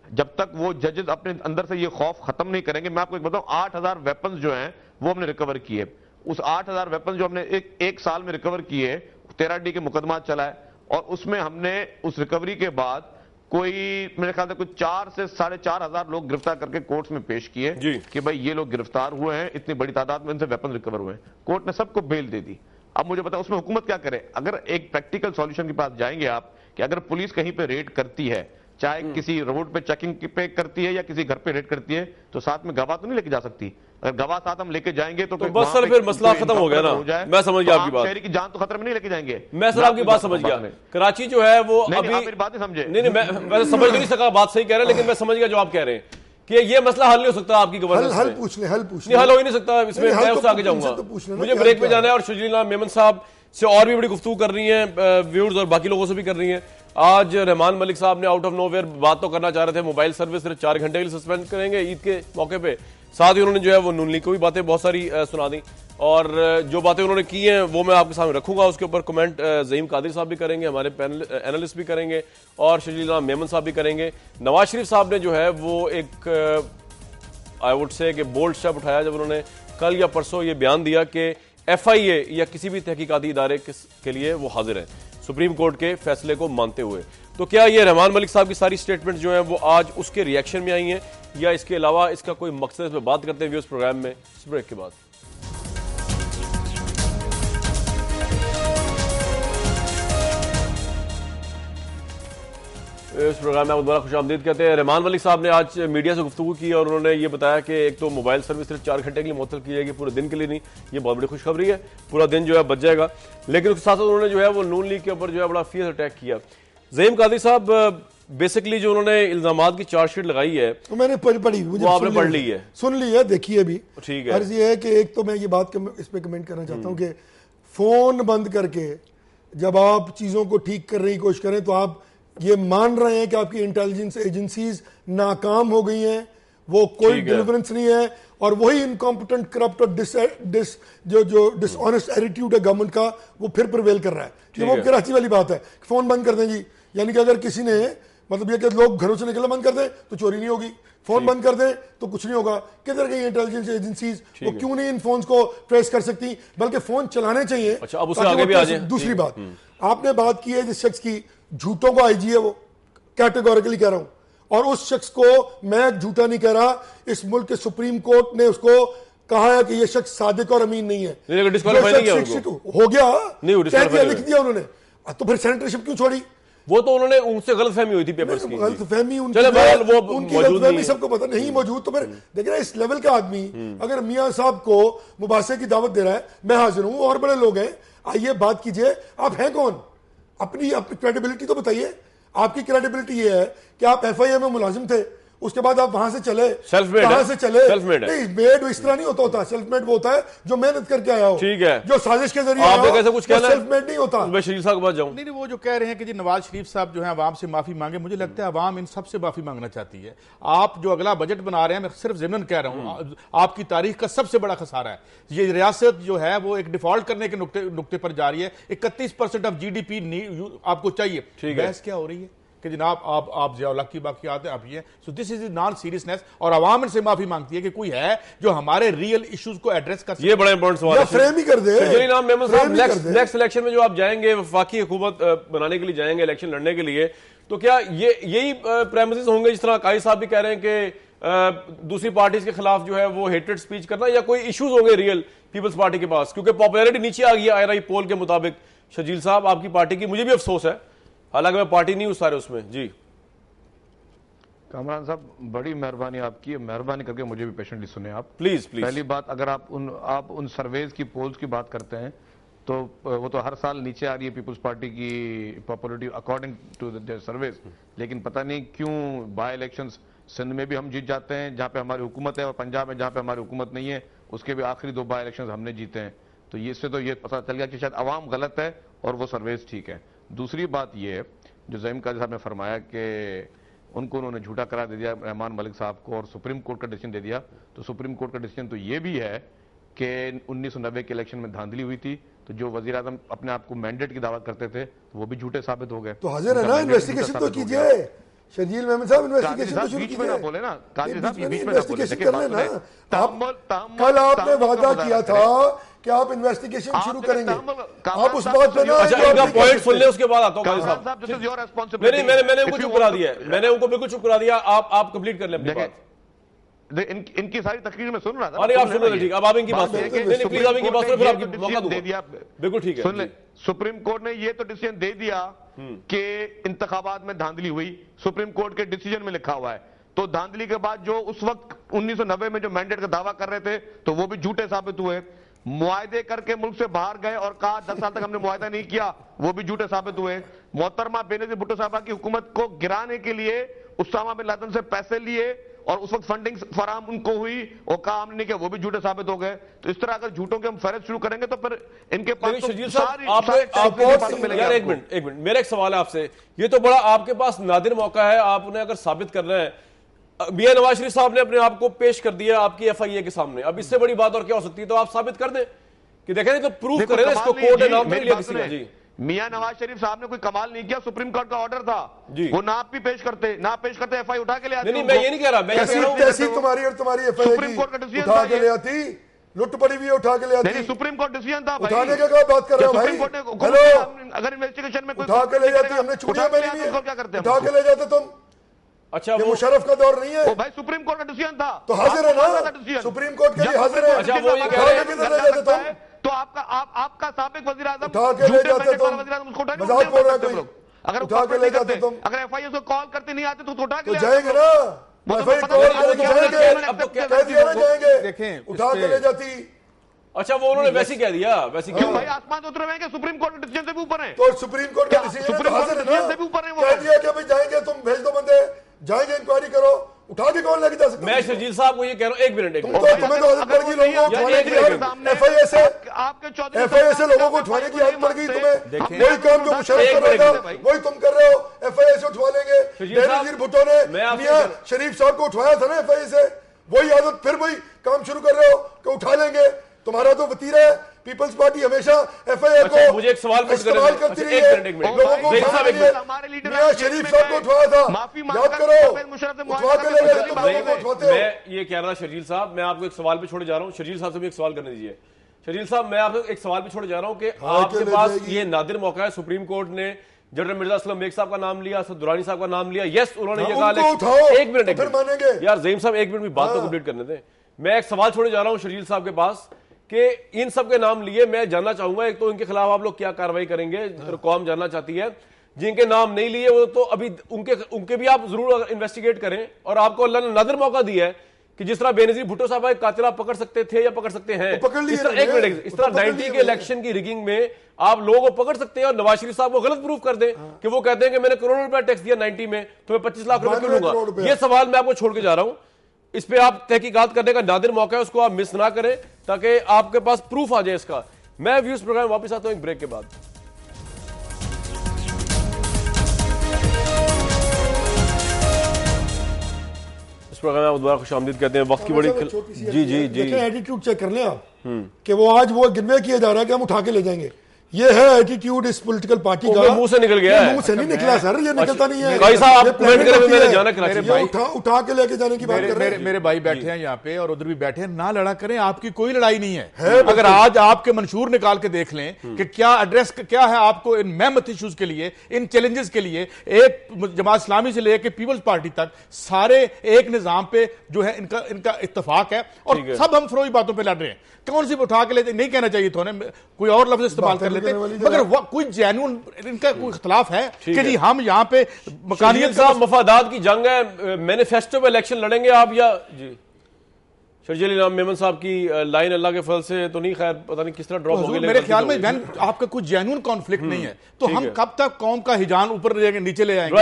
जब तक वो जजेस अपने अंदर से ये खौफ खत्म नहीं करेंगे, मैं आपको एक बताऊं, 8000 वेपन्स जो हैं वो हमने रिकवर किए। उस 8000 वेपन्स जो हमने एक साल में रिकवर किए, 13D के मुकदमा चलाए, और उसमें हमने उस रिकवरी के बाद कोई मेरे ख्याल से कुछ 4 से 4500 लोग गिरफ्तार करके कोर्ट्स में पेश किए कि भाई ये लोग गिरफ्तार हुए हैं, इतनी बड़ी तादाद में इनसे वेपन रिकवर हुए हैं। कोर्ट ने सबको बेल दे दी। अब मुझे बताओ उसमें हुकूमत क्या करे? अगर एक प्रैक्टिकल सॉल्यूशन के पास जाएंगे आप कि अगर पुलिस कहीं पे रेड करती है, चाहे किसी रोड पे चेकिंग पे करती है या किसी घर पे रेड करती है, तो साथ में गवाह तो नहीं लेके जा सकती। अगर गवाह साथ हम लेके जाएंगे तो
बस सर फिर मसला खत्म हो गया ना। मैं समझ गया आपकी बात,
शहरी की जान तो खतरे में नहीं लेके जाएंगे।
मैं सर आपकी बात समझ गया। कराची जो है वो अभी
मेरी बात नहीं समझे।
नहीं मैं समझ नहीं सका, बात सही कह रहे हैं, लेकिन मैं समझ गया जो आप कह रहे हैं कि ये मसला हल नहीं हो सकता आपकी गवर्नेंस में।
हल पूछ ले,
हल हो ही नहीं सकता इसमें। मैं उससे आगे जाऊंगा, मुझे ब्रेक में जाना है, और शर्जील इलान मेमन साहब से और भी बड़ी गुफ्तगू कर रही हैं व्यूअर्स, और बाकी लोगों से भी कर रही हैं। आज रहमान मलिक साहब ने आउट ऑफ नोवेयर बात तो करना चाह रहे थे, मोबाइल सर्विस सिर्फ 4 घंटे के लिए सस्पेंड करेंगे ईद के मौके पे। साथ ही उन्होंने जो है वो नून लीग को भी बातें बहुत सारी सुना दी, और जो बातें उन्होंने की हैं वो मैं आपके सामने रखूंगा। उसके ऊपर कमेंट ज़हीम कादिर साहब भी करेंगे, हमारे पैनल एनालिस्ट भी करेंगे, और शर्जील इलान मेमन साहब भी करेंगे। नवाज शरीफ साहब ने जो है वो एक आई वुड से कि बोल्ड स्टेप उठाया जब उन्होंने कल या परसों ये बयान दिया कि FIA या किसी भी तहकीकाती इदारे के लिए वो हाजिर हैं सुप्रीम कोर्ट के फैसले को मानते हुए। तो क्या ये रहमान मलिक साहब की सारी स्टेटमेंट जो हैं वो आज उसके रिएक्शन में आई हैं या इसके अलावा इसका कोई मकसद, इस पर बात करते हैं व्यूअर्स प्रोग्राम में इस ब्रेक के बाद। इस प्रोग्राम में आप दोबारा खुशामदीद कहते हैं। रहमान मलिक साहब ने आज मीडिया से गुफ्तगू की और उन्होंने ये बताया कि एक तो मोबाइल सर्विस सिर्फ 4 घंटे के लिए मुअत्तल की जाएगी, पूरे दिन के लिए नहीं। ये बहुत बड़ी खुशखबरी है, पूरा दिन जो है बच जाएगा। लेकिन उसके साथ साथ उन्होंने जो है वो नून लीग के ऊपर जो है बड़ा फियर्स अटैक किया। ज़हीम कादरी साहब, बेसिकली जो उन्होंने इल्जामात की चार्जशीट लगाई है
तो मैंने पढ़ी, मुझे
वो आपने पढ़ ली है,
सुन ली है, देखिए भी
ठीक है।
अर्ज ये है कि एक तो मैं ये बात इस पे कमेंट करना चाहता हूँ कि फोन बंद करके जब आप चीजों को ठीक करने की कोशिश करें तो आप ये मान रहे हैं कि आपकी इंटेलिजेंस एजेंसीज नाकाम हो गई हैं, वो कोई डिलीवरेंस नहीं है, और वही इनकॉम्पिटेंट, करप्ट और जो डिसऑनेस्ट एटीट्यूड है गवर्नमेंट का वो फिर प्रिवेल कर रहा है। ये वो कराची वाली बात है, फोन बंद कर दें जी, यानी कि अगर किसी ने मतलब ये कि लोग घरों से निकलना बंद कर दें तो चोरी नहीं होगी, फोन बंद कर दें तो कुछ नहीं होगा। किधर गई इंटेलिजेंस एजेंसीज, वो क्यों नहीं इन फोन्स को ट्रेस कर सकती, बल्कि फोन चलाने चाहिए।
अच्छा, अब उससे आगे भी आ जाए।
दूसरी बात आपने बात की है जिस शख्स की झूठों को आईजी है, वो कैटेगोरिकली कह रहा हूं, और उस शख्स को मैं झूठा नहीं कह रहा, इस मुल्क के सुप्रीम कोर्ट ने उसको कहा है कि ये शख्स सादिक और अमीन नहीं है। हो गया, लिख दिया उन्होंने, तो फिर सेनेटरशिप क्यों छोड़ी?
वो तो उन्होंने उनसे गलतफहमी हुई थी पेपर्स की,
गलतफहमी उनकी गलतफहमी सबको पता नहीं मौजूद। तो फिर देखिए ना, इस लेवल का आदमी अगर मियां साहब को मुबासे की दावत दे रहा है, मैं हाजिर हूं और बड़े लोग हैं, आइए बात कीजिए, आप हैं कौन, अपनी क्रेडिबिलिटी तो बताइए। आपकी क्रेडिबिलिटी ये है कि आप FIA में मुलाजिम थे, उसके बाद आप वहां से चले, कहां से चले? नहीं, मेड इस तरह नहीं होता, सेल्फ मेड वो होता है जो मेहनत करके आया हो,
ठीक है,
जो साजिश के जरिए
आपने कैसे कुछ कहना है,
सेल्फ मेड नहीं होता।
मैं शरीफ साहब के पास जाऊं।
नहीं, वो जो कह रहे हैं कि जी नवाज शरीफ साहब जो है अवाम से माफी मांगे, मुझे लगता है अवाम इन सबसे माफी मांगना चाहती है। आप जो अगला बजट बना रहे हैं, मैं सिर्फ ज़िमनन कह रहा हूं, आपकी तारीख का सबसे बड़ा खसारा है। ये रियासत जो है वो एक डिफॉल्ट करने के नुक्ते पर जा रही है। 31% ऑफ GDP आपको चाहिए, बहस क्या हो रही है कि जनाब आप ज़िया-उल हक की बाकी आते हैं, आप ये। So this is non seriousness, और अवाम इनसे माफी मांगती है कि कोई है जो हमारे रियल इश्यूज को एड्रेस कर सके।
ये बड़ा इंपॉर्टेंट सवाल है,
फ्रेम ही कर दे।
नेक्स्ट इलेक्शन में जो आप जाएंगे, वफाकी हुकूमत बनाने के लिए जाएंगे, इलेक्शन लड़ने के लिए, तो क्या यही प्राइमरीज होंगे जिस तरह काई साहब भी कह रहे हैं कि दूसरी पार्टीज के खिलाफ जो है वो हेटेड स्पीच करना, या कोई इश्यूज होंगे रियल पीपल्स पार्टी के पास? क्योंकि पॉपुलैरिटी नीचे आ गई IRI पोल के मुताबिक। शजील साहब, आपकी पार्टी की, मुझे भी अफसोस है, हालांकि मैं पार्टी नहीं हूं सारे उसमें। जी
कामरान साहब, बड़ी मेहरबानी आपकी, मेहरबानी करके मुझे भी पेशेंटली सुने आप,
प्लीज।
पहली बात, अगर आप उन सर्वेज की, पोल्स की बात करते हैं तो वो तो हर साल नीचे आ रही है पीपल्स पार्टी की popularity according to the surveys, लेकिन पता नहीं क्यों बाय इलेक्शंस सिंध में भी हम जीत जाते हैं जहां पे हमारी हुकूमत है, और पंजाब में जहां पे हमारी हुकूमत नहीं है उसके भी आखिरी 2 बाय इलेक्शंस हमने जीते हैं। तो इससे तो ये पता चल गया कि शायद अवाम गलत है और वो सर्वेज ठीक है। दूसरी बात ये है जो ज़हीम कादरी साहब ने फरमाया कि उन्होंने झूठा करार दे दिया रहमान मलिक साहब को, और सुप्रीम कोर्ट का डिसीजन दे दिया। तो सुप्रीम कोर्ट का डिसीजन तो ये भी है कि 1990 के इलेक्शन में धांधली हुई थी, तो जो वजीर आजम अपने आप को मैंडेट की दावा करते थे वो भी झूठे साबित हो गए।
तो हाजिर है ना, इन्वेस्टिगेशन तो कीजिए शर्जील मेमन साहब, इन्वेस्टिगेशन तो शुरू कीजिए।
ना बोले ना, काजी साहब बीच में ना बोले,
इन्वेस्टिगेशन कर लेना। कल आपने वादा किया था कि आप इन्वेस्टिगेशन शुरू करेंगे, आप उस बात पे ना।
अच्छा, इनका पॉइंट सुन ले, उसके बाद आता हूं काजी साहब।
This is your responsibility.
नहीं, मैंने उनको चुप करा दिया है, मैंने उनको बिल्कुल चुप करा दिया। आप कंप्लीट कर लें अपनी बात।
इनकी सारी तकरीर में सुन रहा था।
अरे आप सुन रहे, ठीक, अब आप इनकी बात सुनिए। नहीं, प्लीज आप इनकी बात सुनिए, फिर आपकी मौका दूंगा।
दे दिया,
बिल्कुल ठीक है।
सुन ले, सुप्रीम कोर्ट ने ये तो डिसीजन दे दिया कि इंतखाबात में धांधली हुई, सुप्रीम कोर्ट के डिसीजन में लिखा हुआ है। तो धांधली के बाद जो उस वक्त 1990 में जो मैंडेट का दावा कर रहे थे तो वो भी झूठे साबित हुए। मुआहदे करके मुल्क से बाहर गए और कहा 10 साल तक हमने मुआहदा नहीं किया, वो भी झूठे साबित हुए। मोहतरमा बेनजीर भुट्टो साहबा की हुकूमत को गिराने के लिए उसामा बिन लादेन से पैसे लिए और उस वक्त फंडिंग फराम उनको हुई और कहा हमने नहीं किया, वो भी झूठे साबित हो गए। तो इस तरह अगर झूठों के हम फहरिस्त शुरू करेंगे तो फिर इनके पास तो
एक मिनट मेरा एक सवाल है आपसे। ये तो बड़ा आपके पास नादिर मौका है, आपने अगर साबित करना है, मियां नवाज शरीफ साहब ने अपने आप को पेश कर दिया आपकी FIA के सामने, अब इससे बड़ी बात और क्या हो सकती है? तो आप साबित कर दें कि देखें, तो प्रूफ करें ना इसको, कोर्ट ने नाम नहीं लिया किसी का। जी,
मियां नवाज शरीफ साहब ने कोई कमाल नहीं किया, सुप्रीम कोर्ट का ऑर्डर था, वो ना आप भी पेश करते, ना पेश करते FIA उठा के ले आते।
नहीं, मैं ये नहीं कह रहा, मैं
तुम्हारी और तुम्हारी FIA
सुप्रीम कोर्ट का डिसीजन
उठा के ले आती, लुट पड़ी हुई है, उठा के ले आती।
नहीं, सुप्रीम कोर्ट डिसीजन था भाई।
उठाने का क्या बात कर रहे हो भाई?
सुप्रीम कोर्ट ने
हेलो,
अगर इन्वेस्टिगेशन में
उठा के ले जाती, हमने चूड़ियां पहनी हुई है,
क्या करते हैं?
उठा के ले जाते तुम।
अच्छा,
ये
वो
मुशर्रफ का दौर नहीं है
वो भाई सुप्रीम कोर्ट का डिसीजन था,
तो हाजिर है ना, सुप्रीम कोर्ट के लिए हाजिर है।
अच्छा, वो ये कह रहे हैं
किधर ले जाते तुम?
तो आपका साबिक वजीर आजम
उठा के ले जाते तुम,
उसको उठा
मजाक बोल रहा है कोई?
अगर
उठा के ले जाते तुम,
अगर एफआईए को कॉल करते नहीं आते तो उठा के
तो
ले
जाएंगे ना, एफआईआर कॉल करेंगे, जाएंगे,
अब तो क्या
कह दिया ना जाएंगे,
देखें,
उठा के ले जाती।
अच्छा, वो उन्होंने वैसे ही कह दिया, वैसे
क्यों
क्यों
भाई आसमान से उतरे हुए हैं कि सुप्रीम कोर्ट के डिसीजन से भी ऊपर है?
तो सुप्रीम कोर्ट का
क्या
डिसीजन
सुप्रीम
हाजिर
कोर्ट
है
के डिसीजन
ना,
से भी ऊपर है वो?
कह दिया कि भाई जाएंगे, तुम भेज दो बंदे, जाएंगे, इंक्वायरी करो, उठा के कौन लेके जा सकता?
मैं शर्जील साहब को ये कह रहा हूँ, एक मिनट
तुम्हें तो आदत पड़ गई लोगों को उठाने की, एफआईए से लोगों को उठाने की आदत पड़ गई तुम्हें। वही काम जो मुशर्रफ कर रहा था वही तुम कर रहे हो, एफआईए से उठवा लेंगे। बेनजीर भुट्टो ने मियां शरीफ साहब को उठवाया था ना एफआईए से, वही आदत फिर वही काम शुरू कर रहे हो कि उठा लेंगे। तुम्हारा तो वतीरा है, पीपल्स पार्टी हमेशा एफआईआर को
मुझे एक सवाल
इस्तेमाल करती रही है, लोगों को उठाने के लिए। मियां शरीफ साहब को उठवाया था, याद करो, उठवा के ले गए, तुम लोगों को उठवाते हो।
मैं ये कह रहा शर्जील साहब, मैं आपको एक सवाल पे छोड़े जा रहा हूँ। शर्जील साहब से भी एक सवाल करने दीजिए। शर्जील साहब, मैं आपको एक सवाल पे छोड़े जा रहा हूँ कि आपके पास ये नादिर मौका है, सुप्रीम कोर्ट ने जनरल मिर्जा असलम बेग साहब का नाम लिया, असद दुरानी साहब का नाम लिया, यस उन्होंने ये कहा। एक मिनट
फिर मानेंगे
यार, ज़हीम साहब एक मिनट भी बात तो कंप्लीट करने दें। मैं एक सवाल छोड़े जा रहा हूँ शर्जील साहब के पास कि इन सब के नाम लिए मैं जानना चाहूंगा, एक तो इनके खिलाफ आप लोग क्या कार्रवाई करेंगे, कौम जानना चाहती है। जिनके नाम नहीं लिए वो तो अभी उनके भी आप जरूर इन्वेस्टिगेट करें, और आपको अल्लाह ने नादिर मौका दिया है कि जिस तरह बेनजीर भुट्टो साहब एक कातिल आप पकड़ सकते थे या पकड़ सकते हैं, इस तरह 90 के इलेक्शन की रिगिंग में आप लोगों को पकड़ सकते हैं और नवाज शरीफ साहब को गलत प्रूफ कर दें कि वो कहते हैं कि मैंने करोड़ों रुपया टैक्स दिया 90 में, तो मैं 25 लाख रुपए क्यों लूंगा। ये सवाल मैं आपको छोड़ के जा रहा हूं, इस पे आप तहकीकात करने का नादिर मौका है, उसको आप मिस ना करें ताकि आपके पास प्रूफ आ जाए इसका। मैं व्यूज प्रोग्राम वापस आता हूं एक ब्रेक के बाद। इस प्रोग्राम में दोबारा खुशामदीद कहते हैं। वक्त की बड़ी जी जी जी,
एटीट्यूड चेक कर लें आप कि वो आज वो गिनवे किया जा रहा है कि हम उठा के ले जाएंगे। ये है एटीट्यूड इस पॉलिटिकल पार्टी का।
मुंह से निकल गया है,
मुंह से नहीं निकला सर, ये निकलता नहीं है
भाई साहब। आप कमेंट करें, मैंने जाना कराची,
उठा के लेके जाने की बात कर रहे हैं।
मेरे भाई बैठे हैं यहाँ पे और उधर भी बैठे हैं, ना लड़ा करें, आपकी कोई लड़ाई नहीं है। अगर आज आपके मंशूर निकाल के देख लें कि क्या एड्रेस क्या है आपको इन मेहमत इश्यूज के लिए, इन चैलेंजेस के लिए, एक जमात इस्लामी से लेकर पीपल्स पार्टी तक सारे एक निजाम पे जो है इनका इत्तेफाक है और सब हम फरोई बातों पे लड़ रहे हैं। कौन सी उठा के लेते, नहीं कहना चाहिए था, कोई और लफ्ज इस्तेमाल कर लेते, मगर कोई जेन्युइन इनका कोई इख्तलाफ है कि जी हम यहाँ पे मकानियत
साहब मफादात की जंग है, मैनिफेस्टो पे इलेक्शन लड़ेंगे आप या जी। शर्जील इनाम मेमन साहब की लाइन अल्लाह के फल से तो नहीं, खैर पता नहीं किस तरह ड्रॉप हो गई।
मेरे ख्याल में वैन आपका कुछ जेन्युइन कॉन्फ्लिक्ट नहीं है तो हम कब तक कौम का हिजान ऊपर नीचे ले आएंगे।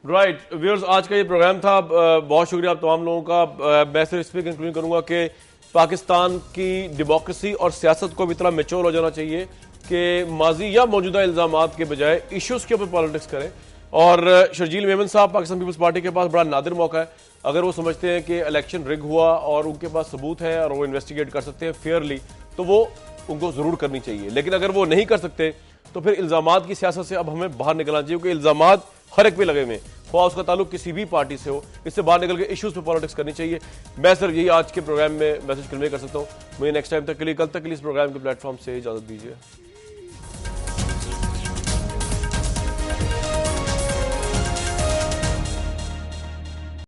राइट व्यूअर्स, आज का ये प्रोग्राम था, बहुत शुक्रिया आप तमाम लोगों का। मैं सिर्फ इस पर कंक्लूड करूंगा कि पाकिस्तान की डेमोक्रेसी और सियासत को भी इतना मैच्योर हो जाना चाहिए कि माजी या मौजूदा इल्जामात के बजाय इश्यूज के ऊपर पॉलिटिक्स करें। और शर्जील मेमन साहब, पाकिस्तान पीपल्स पार्टी के पास बड़ा नादिर मौका है, अगर वो समझते हैं कि इलेक्शन रिग हुआ और उनके पास सबूत है और वो इन्वेस्टिगेट कर सकते हैं फेयरली, तो वो उनको जरूर करनी चाहिए। लेकिन अगर वो नहीं कर सकते तो फिर इल्जामात की सियासत से अब हमें बाहर निकलना चाहिए, क्योंकि इल्जामात हर एक पे लगे हुए, ख्वाह उसका ताल्लुक किसी भी पार्टी से हो, इससे बाहर निकल के इश्यूज पे पॉलिटिक्स करनी चाहिए। मैं सिर्फ यही आज के प्रोग्राम में मैसेज कन्वे कर सकता हूँ। मुझे नेक्स्ट टाइम तक के लिए, कल तक के लिए इस प्रोग्राम के प्लेटफॉर्म से इजाजत दीजिए।